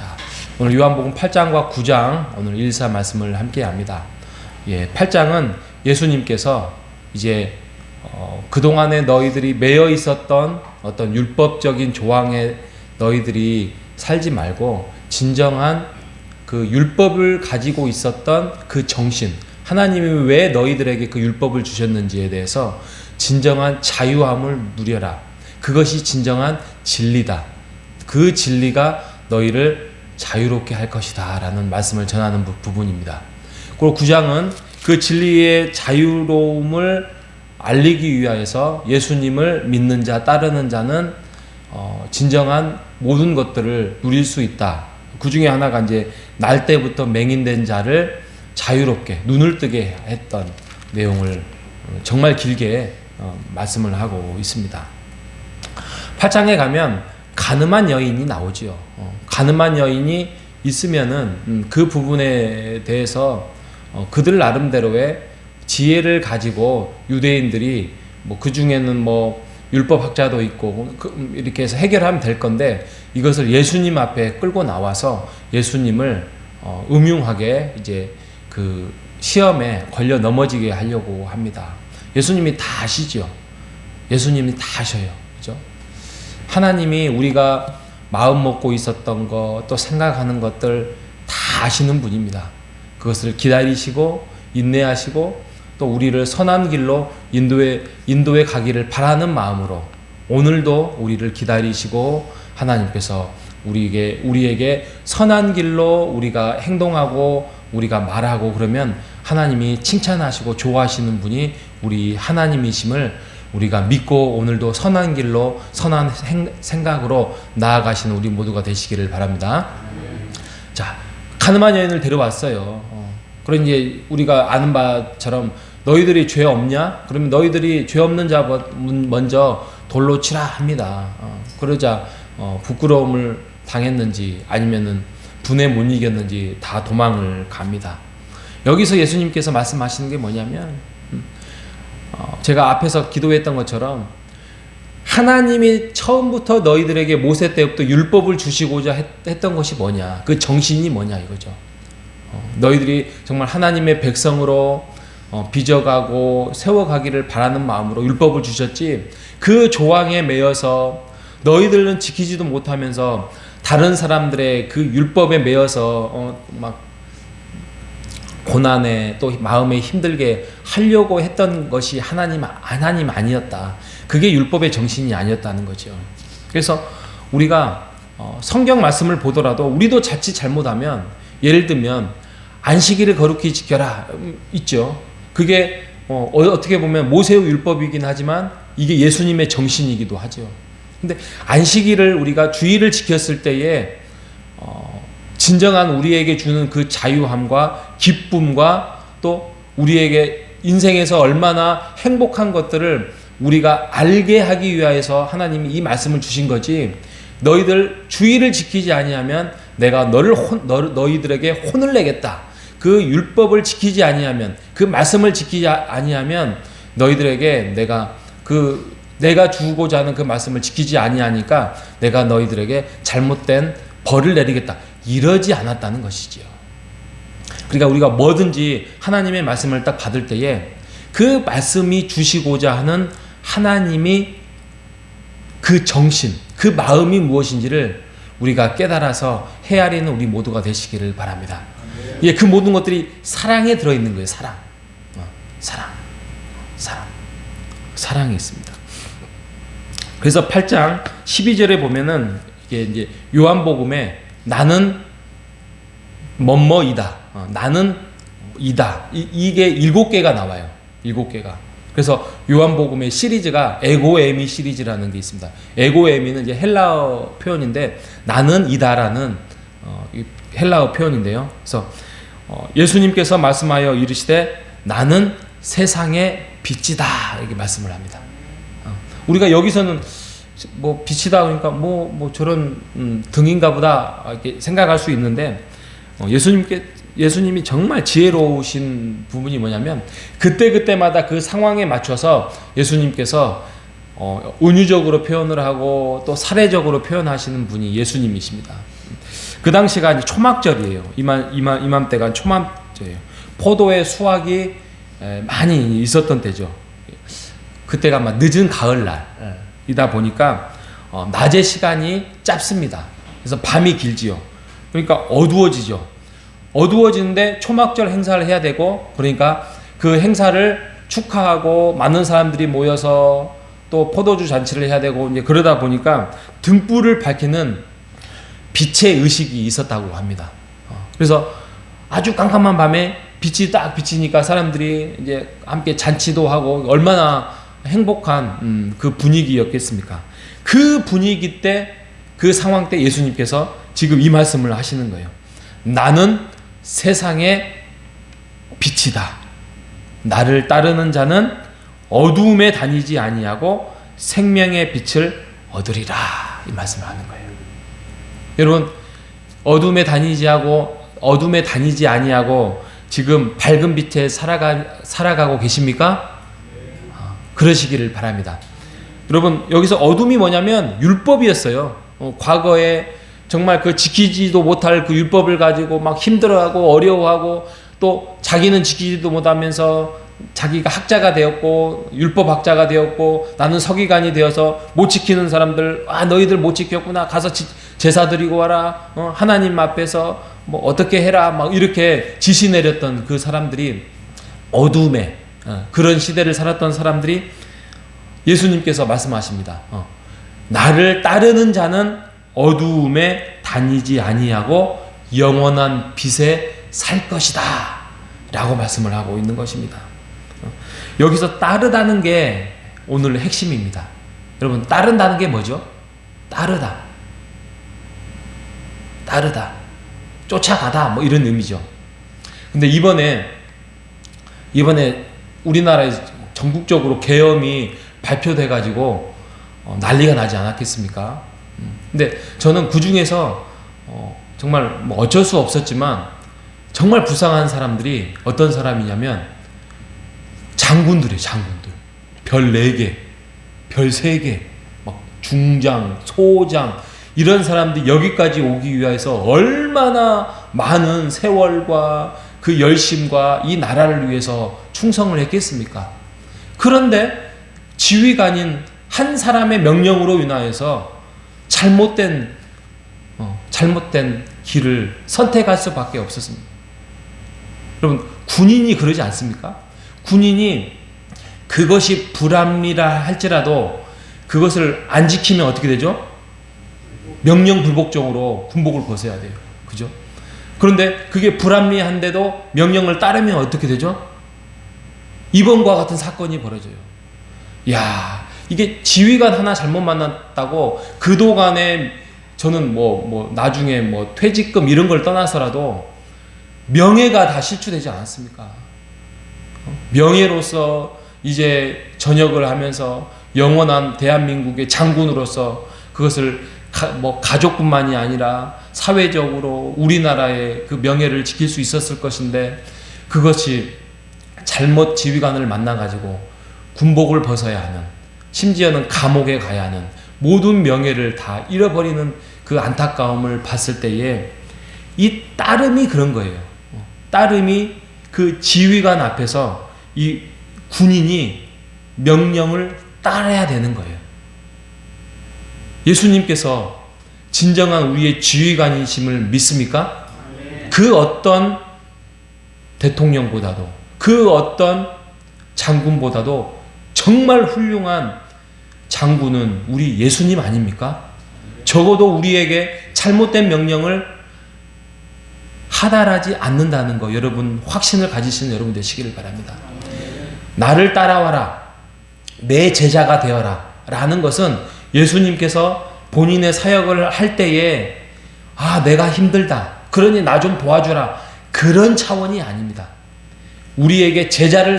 자, 오늘 요한복음 8장과 9장 오늘 1사 말씀을 함께 합니다. 8장은 예수님께서 이제 그동안에 너희들이 매여 있었던 어떤 율법적인 조항에 너희들이 살지 말고 진정한 그 율법을 가지고 있었던 그 정신, 하나님이 왜 너희들에게 그 율법을 주셨는지에 대해서 진정한 자유함을 누려라. 그것이 진정한 진리다. 그 진리가 너희를 자유롭게 할 것이다 라는 말씀을 전하는 부분입니다. 그리고 9장은 그 진리의 자유로움을 알리기 위하여서 예수님을 믿는 자, 따르는 자는 진정한 모든 것들을 누릴 수 있다. 그 중에 하나가 이제 날 때부터 맹인된 자를 자유롭게 눈을 뜨게 했던 내용을 정말 길게 말씀을 하고 있습니다. 8장에 가면 가늠한 여인이 나오지요. 가늠한 여인이 있으면은 그 부분에 대해서 그들 나름대로의 지혜를 가지고 유대인들이 그 중에는 율법학자도 있고 이렇게 해서 해결하면 될 건데 이것을 예수님 앞에 끌고 나와서 예수님을 음흉하게 이제 그 시험에 걸려 넘어지게 하려고 합니다. 예수님이 다 아시죠. 예수님이 다 아셔요. 그죠? 하나님이 우리가 마음 먹고 있었던 것, 또 생각하는 것들 다 아시는 분입니다. 그것을 기다리시고 인내하시고 또 우리를 선한 길로 인도에 가기를 바라는 마음으로 오늘도 우리를 기다리시고 하나님께서 우리에게 선한 길로 우리가 행동하고 우리가 말하고 그러면 하나님이 칭찬하시고 좋아하시는 분이 우리 하나님이심을 우리가 믿고 오늘도 선한 길로 선한 생각으로 나아가시는 우리 모두가 되시기를 바랍니다. 자, 가늠한 여인을 데려왔어요. 그럼 이제 우리가 아는 바처럼 너희들이 죄 없냐? 그러면 너희들이 죄 없는 자 먼저 돌로 치라 합니다. 그러자 부끄러움을 당했는지 아니면은 분에 못 이겼는지 다 도망을 갑니다. 여기서 예수님께서 말씀하시는 게 뭐냐면 제가 앞에서 기도했던 것처럼 하나님이 처음부터 너희들에게 모세 때부터 율법을 주시고자 했던 것이 뭐냐, 그 정신이 뭐냐 이거죠. 너희들이 정말 하나님의 백성으로 빚어가고 세워가기를 바라는 마음으로 율법을 주셨지 그 조항에 매여서 너희들은 지키지도 못하면서 다른 사람들의 그 율법에 매여서 막 고난에 또 마음에 힘들게 하려고 했던 것이 하나님 아니었다. 그게 율법의 정신이 아니었다는 거죠. 그래서 우리가 성경 말씀을 보더라도 우리도 자칫 잘못하면 예를 들면 안식일을 거룩히 지켜라 있죠. 그게 어떻게 보면 모세의 율법이긴 하지만 이게 예수님의 정신이기도 하죠. 근데 안식일을 우리가 주일을 지켰을 때에 진정한 우리에게 주는 그 자유함과 기쁨과 또 우리에게 인생에서 얼마나 행복한 것들을 우리가 알게 하기 위해서 하나님이 이 말씀을 주신 거지 너희들 주일을 지키지 아니하면 내가 너희들에게 혼을 내겠다. 그 율법을 지키지 아니하면 그 말씀을 지키지 아니하면 너희들에게 내가 주고자 하는 그 말씀을 지키지 아니하니까 내가 너희들에게 잘못된 벌을 내리겠다. 이러지 않았다는 것이지요. 그러니까 우리가 뭐든지 하나님의 말씀을 딱 받을 때에 그 말씀이 주시고자 하는 하나님이 그 정신, 그 마음이 무엇인지를 우리가 깨달아서 헤아리는 우리 모두가 되시기를 바랍니다. 그 모든 것들이 사랑에 들어있는 거예요. 사랑이 있습니다. 그래서 8장 12절에 보면은 이게 이제 요한복음에 나는 뭐뭐이다. 나는 이다. 이게 7개가 나와요. 7개가. 그래서 요한복음의 시리즈가 에고에미 시리즈라는 게 있습니다. 에고에미는 이제 헬라어 표현인데 나는 이다라는 헬라어 표현인데요. 그래서 예수님께서 말씀하여 이르시되 나는 세상의 빛이다 이렇게 말씀을 합니다. 우리가 여기서는 빛이다 그러니까 저런 등인가 보다 이렇게 생각할 수 있는데 예수님이 정말 지혜로우신 부분이 뭐냐면 그때마다 그 상황에 맞춰서 예수님께서 은유적으로 표현을 하고 또 사례적으로 표현하시는 분이 예수님이십니다. 그 당시가 이제 초막절이에요. 이맘때가 초막절이에요. 포도의 수확이 많이 있었던 때죠. 그때가 막 늦은 가을날이다 보니까 낮의 시간이 짧습니다. 그래서 밤이 길지요. 그러니까 어두워지죠. 어두워지는데 초막절 행사를 해야 되고, 그러니까 그 행사를 축하하고 많은 사람들이 모여서 또 포도주 잔치를 해야 되고, 이제 그러다 보니까 등불을 밝히는 빛의 의식이 있었다고 합니다. 그래서 아주 깜깜한 밤에 빛이 딱 비치니까 사람들이 이제 함께 잔치도 하고, 얼마나 행복한 그 분위기였겠습니까? 그 분위기 때, 그 상황 때 예수님께서 지금 이 말씀을 하시는 거예요. 나는 세상의 빛이다. 나를 따르는 자는 어두움에 다니지 아니하고 생명의 빛을 얻으리라. 이 말씀을 하는 거예요. 여러분, 어둠에 다니지 아니하고 지금 밝은 빛에 살아가고 계십니까? 그러시기를 바랍니다. 여러분, 여기서 어둠이 뭐냐면 율법이었어요. 과거에 정말 그 지키지도 못할 그 율법을 가지고 막 힘들어하고 어려워하고, 또 자기는 지키지도 못하면서 자기가 학자가 되었고 율법학자가 되었고, 나는 서기관이 되어서 못 지키는 사람들, 너희들 못 지켰구나, 가서 제사 드리고 와라, 하나님 앞에서 뭐 어떻게 해라, 막 이렇게 지시 내렸던 그 사람들이, 어둠에 그런 시대를 살았던 사람들이 예수님께서 말씀하십니다. 나를 따르는 자는 어두움에 다니지 아니하고 영원한 빛에 살 것이다 라고 말씀을 하고 있는 것입니다. 여기서 따르다는 게 오늘 핵심입니다. 여러분, 따른다는 게 뭐죠? 따르다, 쫓아가다, 뭐 이런 의미죠. 근데 이번에 우리나라에 전국적으로 계엄이 발표돼 가지고 난리가 나지 않았겠습니까? 근데 저는 그 중에서 정말 뭐 어쩔 수 없었지만 정말 불쌍한 사람들이 어떤 사람이냐면 장군들이에요. 장군들. 별 4개, 별 3개, 막 중장, 소장, 이런 사람들이 여기까지 오기 위해서 얼마나 많은 세월과 그 열심과 이 나라를 위해서 충성을 했겠습니까? 그런데 지휘관인 한 사람의 명령으로 인하여서 잘못된 길을 선택할 수밖에 없었습니다. 여러분, 군인이 그러지 않습니까? 군인이 그것이 불합리라 할지라도 그것을 안 지키면 어떻게 되죠? 명령 불복종으로 군복을 벗어야 돼요. 그죠? 그런데 그게 불합리한데도 명령을 따르면 어떻게 되죠? 이번과 같은 사건이 벌어져요. 야, 이게 지휘관 하나 잘못 만났다고 그동안에 저는 나중에 퇴직금 이런 걸 떠나서라도 명예가 다 실추되지 않았습니까? 명예로서 이제 전역을 하면서 영원한 대한민국의 장군으로서 그것을 가족뿐만이 아니라 사회적으로 우리나라의 그 명예를 지킬 수 있었을 것인데, 그것이 잘못 지휘관을 만나가지고 군복을 벗어야 하는, 심지어는 감옥에 가야 하는 모든 명예를 다 잃어버리는 그 안타까움을 봤을 때에 이 따름이 그런 거예요. 따름이 그 지휘관 앞에서 이 군인이 명령을 따라야 되는 거예요. 예수님께서 진정한 우리의 지휘관이심을 믿습니까? 그 어떤 대통령보다도, 그 어떤 장군보다도 정말 훌륭한 장군은 우리 예수님 아닙니까? 적어도 우리에게 잘못된 명령을 하달하지 않는다는 거, 여러분 확신을 가지시는 여러분 되시기를 바랍니다. 나를 따라와라, 내 제자가 되어라 라는 것은 예수님께서 본인의 사역을 할 때에 내가 힘들다, 그러니 나 좀 도와주라, 그런 차원이 아닙니다. 우리에게 제자를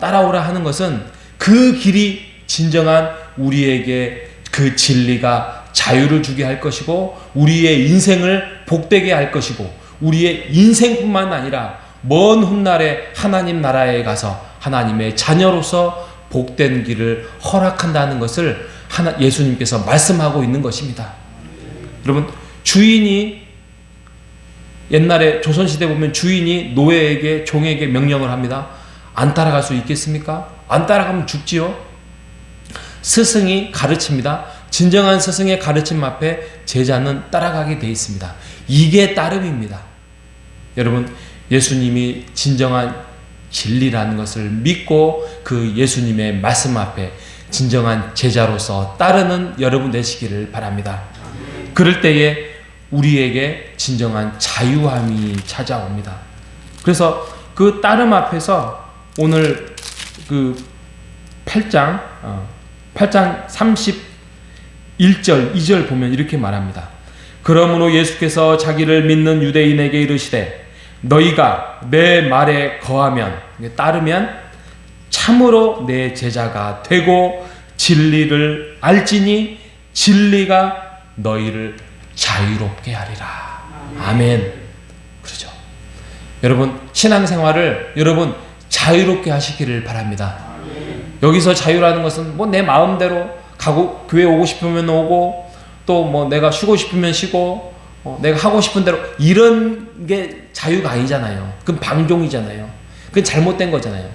따라오라 하는 것은 그 길이 진정한 우리에게 그 진리가 자유를 주게 할 것이고, 우리의 인생을 복되게 할 것이고, 우리의 인생뿐만 아니라 먼 훗날에 하나님 나라에 가서 하나님의 자녀로서 복된 길을 허락한다는 것을 예수님께서 말씀하고 있는 것입니다. 여러분, 주인이 옛날에 조선시대 보면 주인이 노예에게 종에게 명령을 합니다. 안 따라갈 수 있겠습니까? 안 따라가면 죽지요. 스승이 가르칩니다. 진정한 스승의 가르침 앞에 제자는 따라가게 돼 있습니다. 이게 따름입니다. 여러분, 예수님이 진정한 진리라는 것을 믿고 그 예수님의 말씀 앞에 진정한 제자로서 따르는 여러분 되시기를 바랍니다. 그럴 때에 우리에게 진정한 자유함이 찾아옵니다. 그래서 그 따름 앞에서 오늘 그 8장 31절 2절 보면 이렇게 말합니다. 그러므로 예수께서 자기를 믿는 유대인에게 이르시되 너희가 내 말에 거하면, 따르면 참으로 내 제자가 되고 진리를 알지니 진리가 너희를 자유롭게 하리라. 아멘. 그렇죠. 여러분, 신앙생활을 여러분 자유롭게 하시기를 바랍니다. 여기서 자유라는 것은 뭐 내 마음대로 가고 교회 오고 싶으면 오고 또 뭐 내가 쉬고 싶으면 쉬고 내가 하고 싶은 대로 이런 게 자유가 아니잖아요. 그건 방종이잖아요. 그건 잘못된 거잖아요.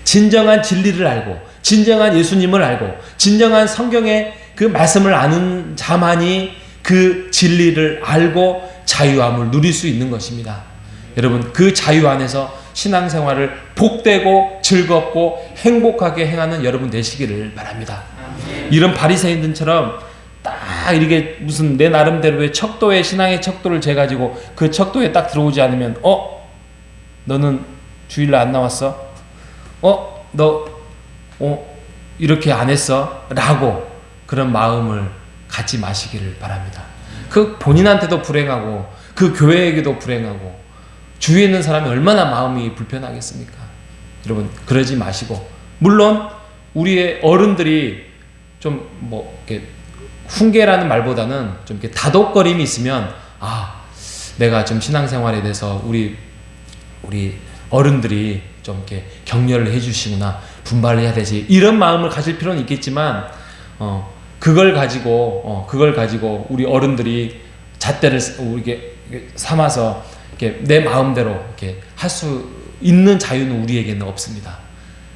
진정한 진리를 알고 진정한 예수님을 알고 진정한 성경의 그 말씀을 아는 자만이 그 진리를 알고 자유함을 누릴 수 있는 것입니다. 여러분, 그 자유 안에서 신앙생활을 복되고 즐겁고 행복하게 행하는 여러분 되시기를 바랍니다. 이런 바리새인들처럼 딱 이렇게 무슨 내 나름대로의 척도의 신앙의 척도를 재가지고 그 척도에 딱 들어오지 않으면 너는 주일날 안 나왔어? 너 이렇게 안 했어? 라고 그런 마음을 갖지 마시기를 바랍니다. 그 본인한테도 불행하고 그 교회에게도 불행하고 주위에 있는 사람이 얼마나 마음이 불편하겠습니까? 여러분, 그러지 마시고, 물론 우리의 어른들이 좀 뭐 이렇게 훈계라는 말보다는 좀 이렇게 다독거림이 있으면 내가 좀 신앙생활에 대해서 우리 어른들이 좀 이렇게 격려를 해주시구나, 분발을 해야 되지, 이런 마음을 가질 필요는 있겠지만 그걸 가지고 우리 어른들이 잣대를 이렇게 삼아서 이렇게 내 마음대로 이렇게 할 수 있는 자유는 우리에게는 없습니다.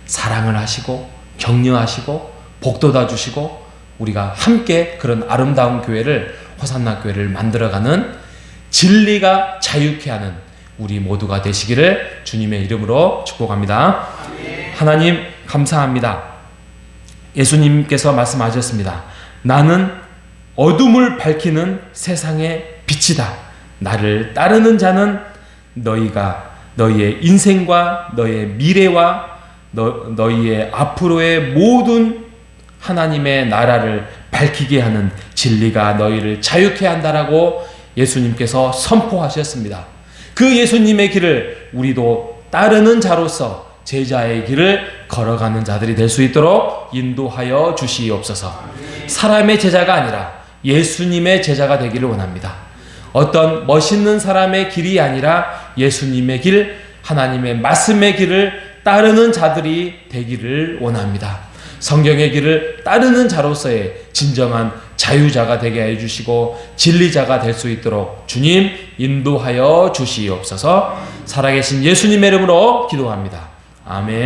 사랑을 하시고 격려하시고 복돋아 주시고 우리가 함께 그런 아름다운 교회를, 호산나 교회를 만들어가는, 진리가 자유케 하는 우리 모두가 되시기를 주님의 이름으로 축복합니다. 하나님 감사합니다. 예수님께서 말씀하셨습니다. 나는 어둠을 밝히는 세상의 빛이다. 나를 따르는 자는 너희의 인생과 너의 미래와 너희의 앞으로의 모든 하나님의 나라를 밝히게 하는 진리가 너희를 자유케 한다라고 예수님께서 선포하셨습니다. 그 예수님의 길을 우리도 따르는 자로서 제자의 길을 걸어가는 자들이 될 수 있도록 인도하여 주시옵소서. 사람의 제자가 아니라 예수님의 제자가 되기를 원합니다. 어떤 멋있는 사람의 길이 아니라 예수님의 길, 하나님의 말씀의 길을 따르는 자들이 되기를 원합니다. 성경의 길을 따르는 자로서의 진정한 자유자가 되게 해주시고 진리자가 될 수 있도록 주님 인도하여 주시옵소서. 살아계신 예수님의 이름으로 기도합니다. 아멘.